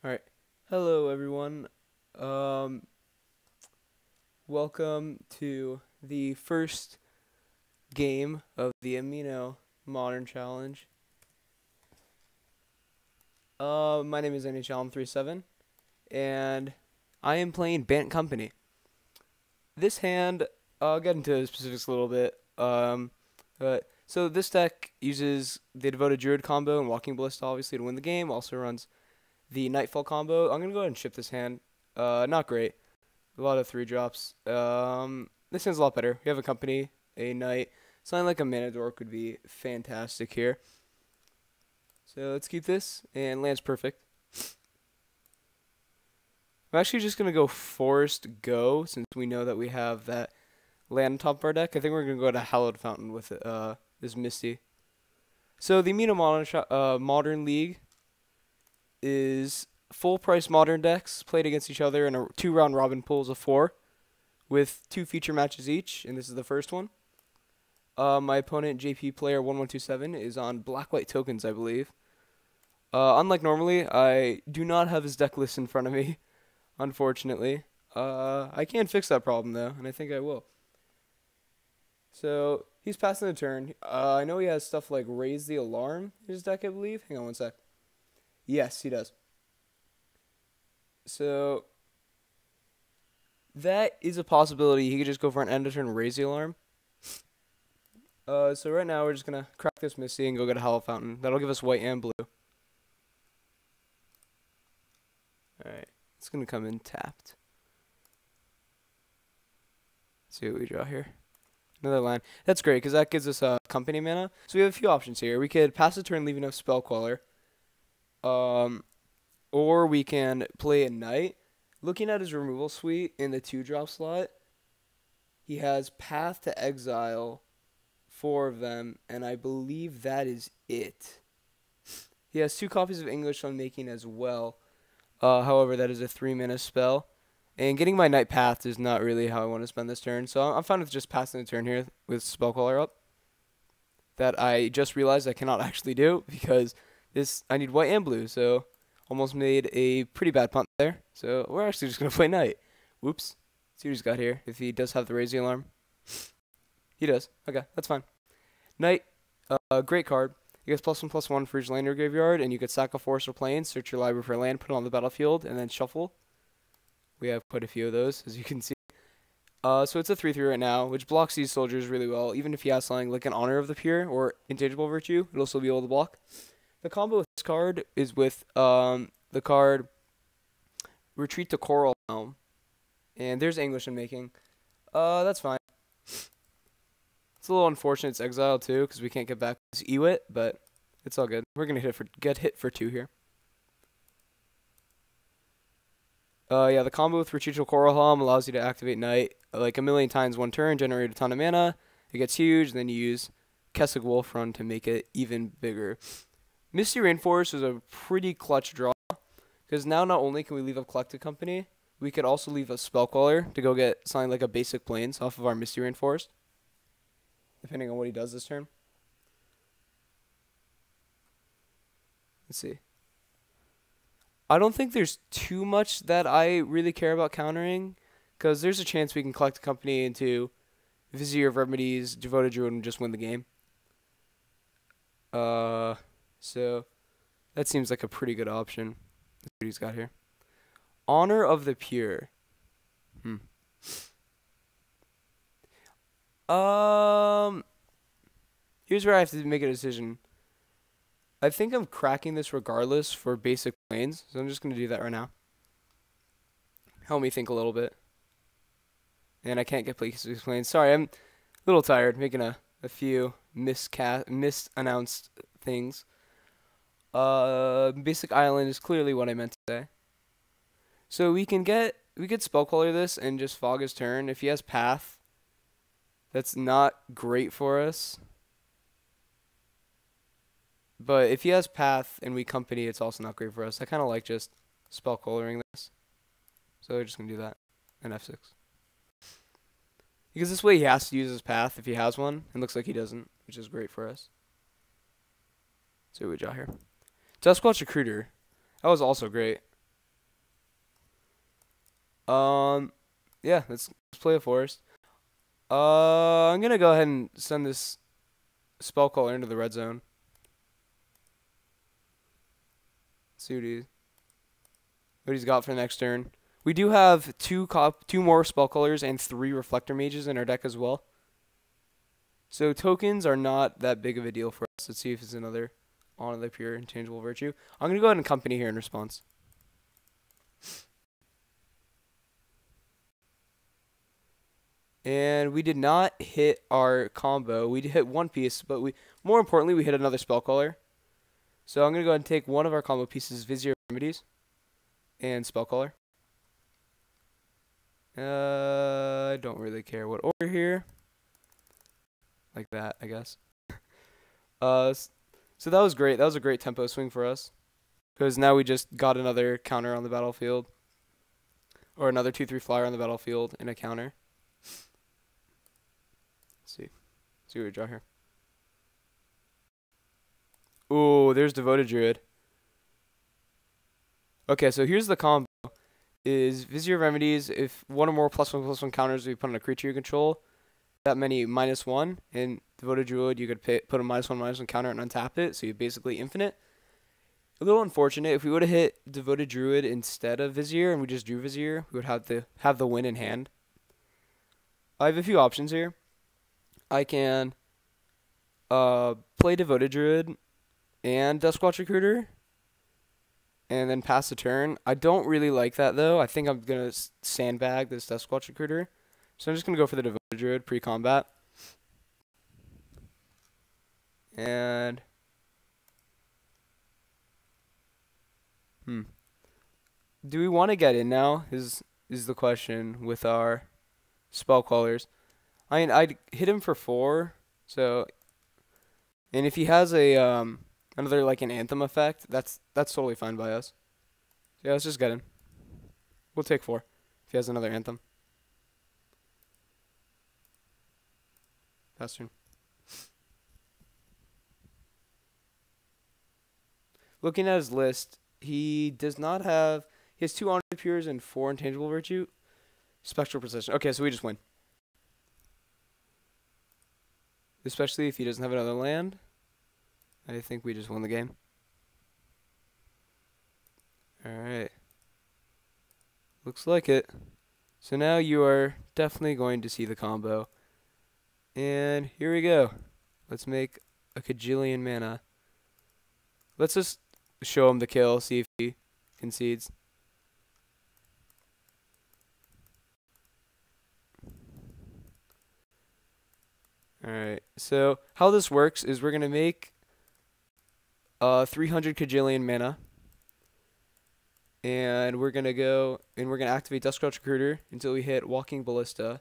All right. Hello, everyone. Um, Welcome to the first game of the Amino Modern Challenge. My name is nhallen37, and I am playing Bant Company. This hand, I'll get into the specifics a little bit. So this deck uses the Devoted Druid combo and Walking Ballista, obviously, to win the game. Also runs the Nightfall combo. I'm gonna go ahead and ship this hand. Not great. A lot of 3 drops. This hand's a lot better. We have a company, a knight. Something like a mana dork would be fantastic here. So let's keep this, and land's perfect. I'm actually just going to go Forest Go, since we know that we have that land on top of our deck. I think we're going to go to Hallowed Fountain with this Misty. So the Amino Modern League is full-price Modern decks played against each other in a 2-round robin pools of 4 with 2 feature matches each, and this is the first one. My opponent, jpplayer1127, is on black-white tokens, I believe. Unlike normally, I do not have his deck list in front of me, unfortunately. I can fix that problem, though, and I think I will. So, he's passing the turn. I know he has stuff like Raise the Alarm in his deck, I believe. Hang on one sec. Yes, he does. So, that is a possibility. He could just go for an end of turn Raise the Alarm. So right now we're just going to crack this Misty and go get a Hallowed Fountain. That'll give us white and blue. Alright, it's going to come in tapped. Let's see what we draw here. Another line. That's great because that gives us company mana. So we have a few options here. We could pass the turn, leave enough Spell Queller. Or we can play a Knight. Looking at his removal suite in the 2-drop slot, he has Path to Exile, 4 of them, and I believe that is it. He has 2 copies of English Unmaking as well. However, that is a 3-mana spell. And getting my Knight Path is not really how I want to spend this turn, so I'm fine with just passing the turn here with Spell Queller up. That I just realized I cannot actually do because I need white and blue, so almost made a pretty bad punt there. So we're actually just going to play Knight. Whoops. See what he's got here. If he does have the Raise the Alarm. He does. Okay, that's fine. Knight, great card. You gets +1/+1 for each land in your graveyard, and you could sack a forest or plain, search your library for land, put it on the battlefield, and then shuffle. We have quite a few of those, as you can see. So it's a 3/3 right now, which blocks these soldiers really well. Even if he has something like an Honor of the Pure or Intangible Virtue, it'll still be able to block. The combo with this card is with the card Retreat to Coral Realm. And there's English Unmaking. That's fine. It's a little unfortunate it's exiled too, because we can't get back this Ewit, but it's all good. We're gonna get hit for 2 here. Yeah, the combo with Retreat to Coral Realm allows you to activate Knight like a million times 1 turn, generate a ton of mana. It gets huge, and then you use Kessig Wolf Run to make it even bigger. Misty Rainforest is a pretty clutch draw, because now not only can we leave up Collected Company, we could also leave a Spell Queller to go get something like a basic Plains off of our Misty Rainforest, depending on what he does this turn. Let's see. I don't think there's too much that I really care about countering, because there's a chance we can collect a company into Vizier of Remedies, Devoted Druid, and just win the game. So that seems like a pretty good option. That's what he's got here. Honor of the Pure. Here's where I have to make a decision. I think I'm cracking this regardless for basic planes, so I'm just going to do that right now. Help me think a little bit. And I can't get basic planes. Sorry, I'm a little tired, making a few misannounced things. Basic Island is clearly what I meant to say. So we could Spell Queller this and just fog his turn. If he has Path, that's not great for us. But if he has Path and we company, it's also not great for us. I kind of like just Spell Quellering this. So we're just going to do that. And F6. Because this way he has to use his Path if he has one. And looks like he doesn't, which is great for us. So what we draw here. Duskwatch Recruiter. That was also great. Yeah, let's play a forest. I'm gonna go ahead and send this spell caller into the red zone. Let's see what he's got for the next turn. We do have two more spell callers and 3 reflector mages in our deck as well. So tokens are not that big of a deal for us. Let's see if it's another pure intangible virtue. I'm gonna go ahead and company here in response. And we did not hit our combo. We hit one piece, but more importantly, we hit another spell caller. So I'm going to go ahead and take one of our combo pieces, Vizier Remedies, and spell caller. I don't really care what order here. Like that, I guess. So that was great. That was a great tempo swing for us. Because now we just got another counter on the battlefield. Or another 2/3 flyer on the battlefield in a counter. See what we draw here. Ooh, there's Devoted Druid. Okay, so here's the combo. Is Vizier Remedies, if one or more +1/+1 counters we put on a creature you control, that many -1, and Devoted Druid, you could put a -1/-1 counter and untap it, so you basically infinite. A little unfortunate. If we would have hit Devoted Druid instead of Vizier, and we just drew Vizier, we would have the win in hand. I have a few options here. I can play Devoted Druid and Duskwatch Recruiter and then pass the turn. I don't really like that, though. I think I'm going to sandbag this Duskwatch Recruiter. So I'm just going to go for the Devoted Druid pre-combat. And do we want to get in now is the question with our spell callers. I mean, I'd hit him for 4, so, and if he has a another like an anthem effect, that's totally fine by us. So yeah, let's just get in. We'll take 4 if he has another anthem. Pass turn. Looking at his list, he has 2 Honor Pures and 4 Intangible Virtue. Spectral Precision. Okay, so we just win. Especially if he doesn't have another land. I think we just won the game. Alright. Looks like it. So now you are definitely going to see the combo. And here we go. Let's make a Kajillion mana. Let's just show him the kill, see if he concedes. Alright, so how this works is we're going to make 300 Kajillion mana. And we're going to go and we're going to activate Duskwatch Recruiter until we hit Walking Ballista.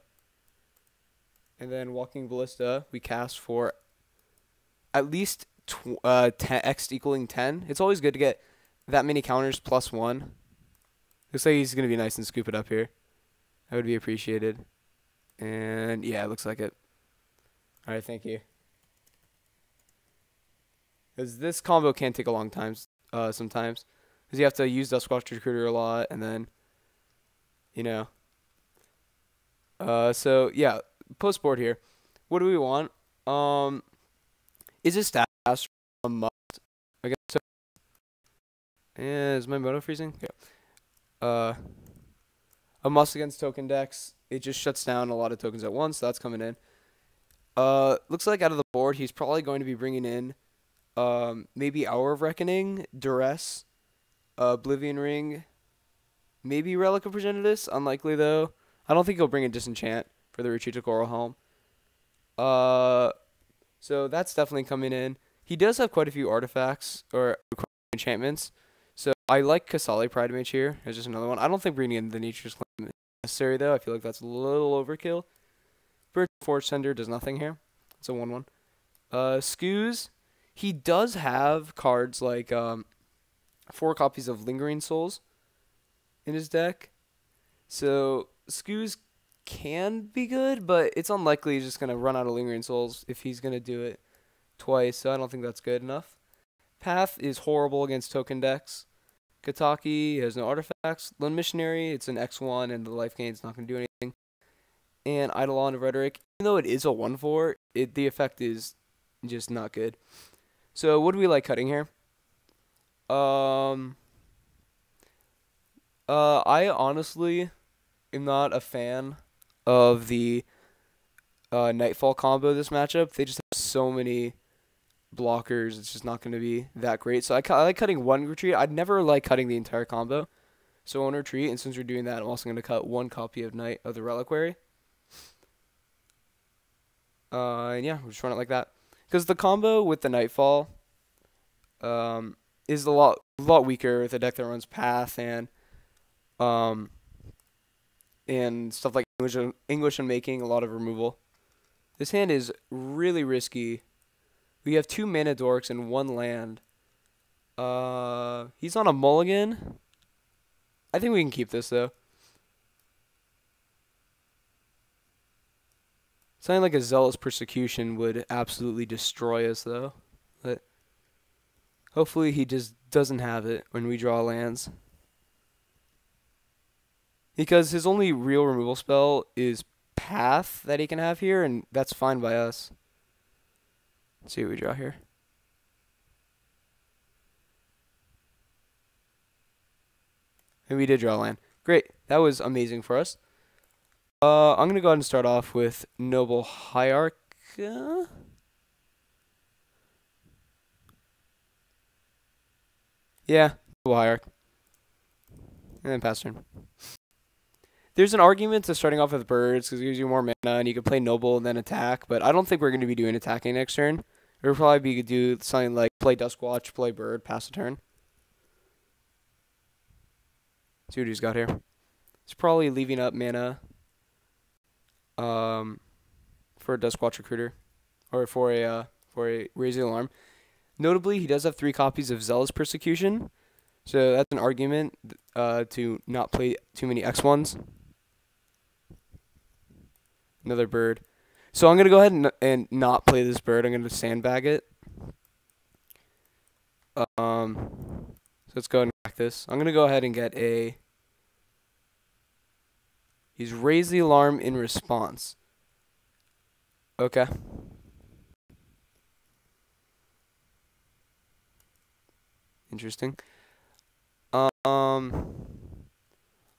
And then Walking Ballista, we cast for at least X equaling 10. It's always good to get that many counters +1. Looks like he's going to be nice and scoop it up here. That would be appreciated. And yeah, it looks like it. Alright, thank you. Because this combo can take a long time sometimes. Because you have to use Duskwatch Recruiter a lot, and then, you know. So, yeah, post board here. What do we want? Is it stats a must? I guess so. Is my moto freezing? Yeah. A must against token decks. It just shuts down a lot of tokens at once, so that's coming in. Looks like out of the board, he's probably going to be bringing in maybe Hour of Reckoning, Duress, Oblivion Ring, maybe Relic of Progenitus. Unlikely, though. I don't think he'll bring in Disenchant for the Retreat to Coral Helm. So that's definitely coming in. He does have quite a few artifacts or enchantments. So I like Kasali Pride Mage here. There's just another one. I don't think bringing in the Nature's Claim is necessary, though. I feel like that's a little overkill. Bird Forge Sender does nothing here. It's a 1/1. Skoos, he does have cards like 4 copies of Lingering Souls in his deck. So Skoos can be good, but it's unlikely he's just going to run out of Lingering Souls if he's going to do it twice, so I don't think that's good enough. Path is horrible against token decks. Kataki has no artifacts. Lone Missionary, it's an X1, and the life gain's not going to do anything. And Eidolon of Rhetoric, even though it is a 1/4, the effect is just not good. So what do we like cutting here? I honestly am not a fan of the Nightfall combo this matchup. They just have so many blockers. It's just not going to be that great. So I like cutting one retreat. I'd never like cutting the entire combo. So on retreat, and since we're doing that, I'm also going to cut one copy of Knight of the Reliquary. And yeah, we'll just run it like that. Because the combo with the Nightfall is a lot weaker with a deck that runs Path and stuff like English Unmaking, a lot of removal. This hand is really risky. We have 2 mana dorks and 1 land. He's on a mulligan. I think we can keep this though. Something like a Zealous Persecution would absolutely destroy us though. But hopefully he just doesn't have it when we draw lands. Because his only real removal spell is Path that he can have here, and that's fine by us. Let's see what we draw here. And we did draw land. Great. That was amazing for us. I'm going to go ahead and start off with Noble Hierarch. Yeah, Noble Hierarch. And then pass turn. There's an argument to starting off with birds because it gives you more mana and you can play Noble and then attack, but I don't think we're going to be doing attacking next turn. It would probably be to do something like play Duskwatch, play bird, pass a turn. See what he's got here. He's probably leaving up mana for a Duskwatch Recruiter or for a Raise the Alarm. Notably, he does have 3 copies of Zealous Persecution, so that's an argument to not play too many X1s. Another bird. So I'm going to go ahead and not play this bird. I'm going to sandbag it. So let's go ahead and crack this. I'm going to go ahead and get a... He's Raise the Alarm in response. Okay. Interesting. I'm going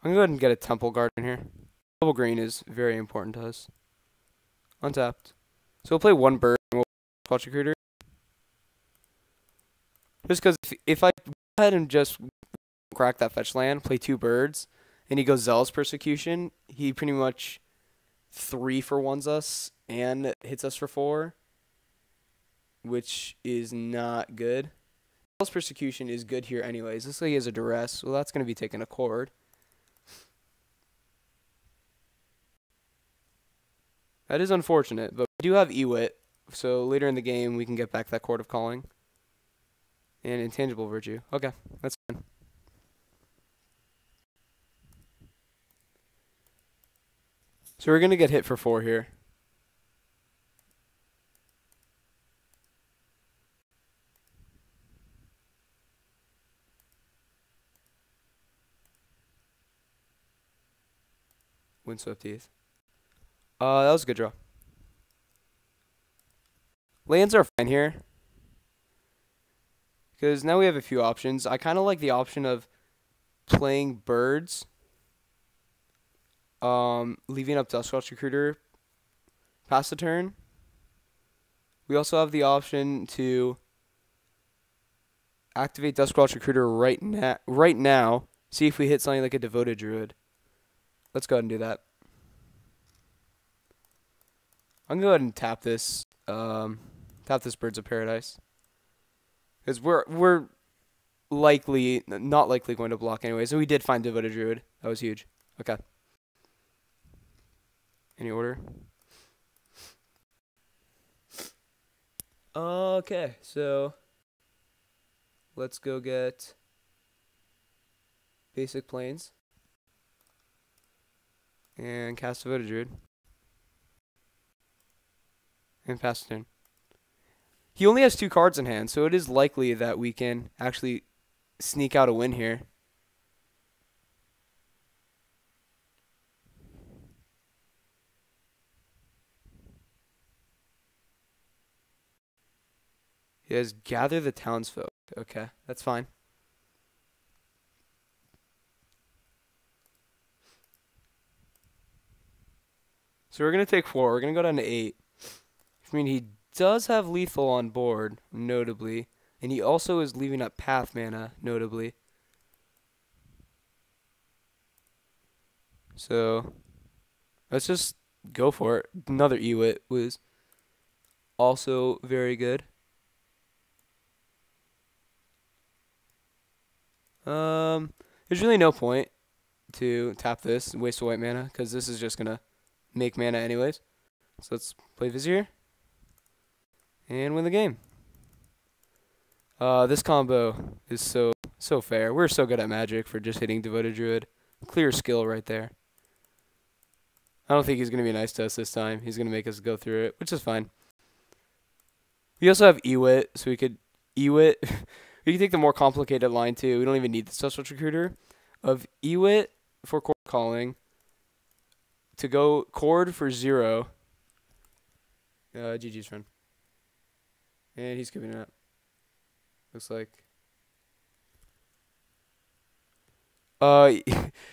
to go ahead and get a Temple Garden here. Double green is very important to us. Untapped. So we'll play 1 bird and we'll Squatch Recruiter. Just because if I go ahead and just crack that fetch land, play 2 birds, and he goes Zealous Persecution, he pretty much 3-for-1s us and hits us for 4, which is not good. Zealous Persecution is good here anyways. This he has a Duress. Well, that's going to be taking a chord. That is unfortunate, but we do have Ewit, so later in the game we can get back that Chord of Calling. And Intangible Virtue. Okay, that's fine. So we're going to get hit for 4 here. Windswept Teeth. That was a good draw. Lands are fine here. Because now we have a few options. I kind of like the option of playing birds. Leaving up Duskwatch Recruiter past the turn. We also have the option to activate Duskwatch Recruiter right now. See if we hit something like a Devoted Druid. Let's go ahead and do that. I'm going to go ahead and tap this Birds of Paradise. Because we're not likely going to block anyway. So we did find Devoted Druid. That was huge. Okay. Any order? Okay, so let's go get Basic Plains and cast Devoted Druid. And pass turn. He only has 2 cards in hand, so it is likely that we can actually sneak out a win here. He has gather the townsfolk. Okay, that's fine. So we're going to take 4. We're going to go down to 8. I mean, he does have lethal on board, notably. And he also is leaving up path mana, notably. So, let's just go for it. Another Ewit was also very good. There's really no point to tap this and waste a white mana, because this is just going to make mana anyways. So let's play Vizier and win the game. This combo is so fair. We're so good at Magic for just hitting Devoted Druid. Clear skill right there. I don't think he's going to be nice to us this time. He's going to make us go through it, which is fine. We also have Ewit, so we could Ewit. We can take the more complicated line too. We don't even need the Special Recruiter of Ewit for Chord Calling to go Chord for 0. GG's friend. And he's giving it up. Looks like.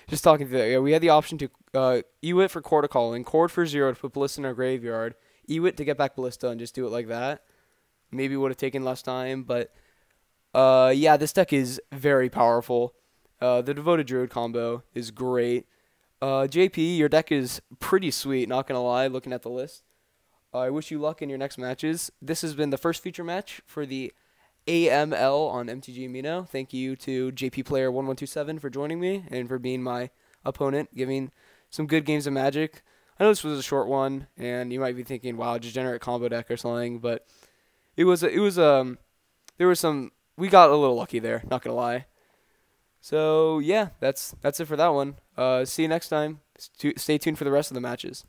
Just talking to that. Yeah, we had the option to Ewit for Chord Calling, Chord for 0 to put Ballista in our graveyard, Ewit to get back Ballista and just do it like that. Maybe would have taken less time, but yeah, this deck is very powerful. The Devoted Druid combo is great. JP, your deck is pretty sweet, not going to lie, looking at the list. I wish you luck in your next matches. This has been the first feature match for the AML on MTG Amino. Thank you to jpplayer1127 for joining me and for being my opponent, giving some good games of Magic. I know this was a short one, and you might be thinking, wow, degenerate combo deck or something, but there was some, we got a little lucky there, not going to lie. So, yeah, that's it for that one. See you next time. Stay tuned for the rest of the matches.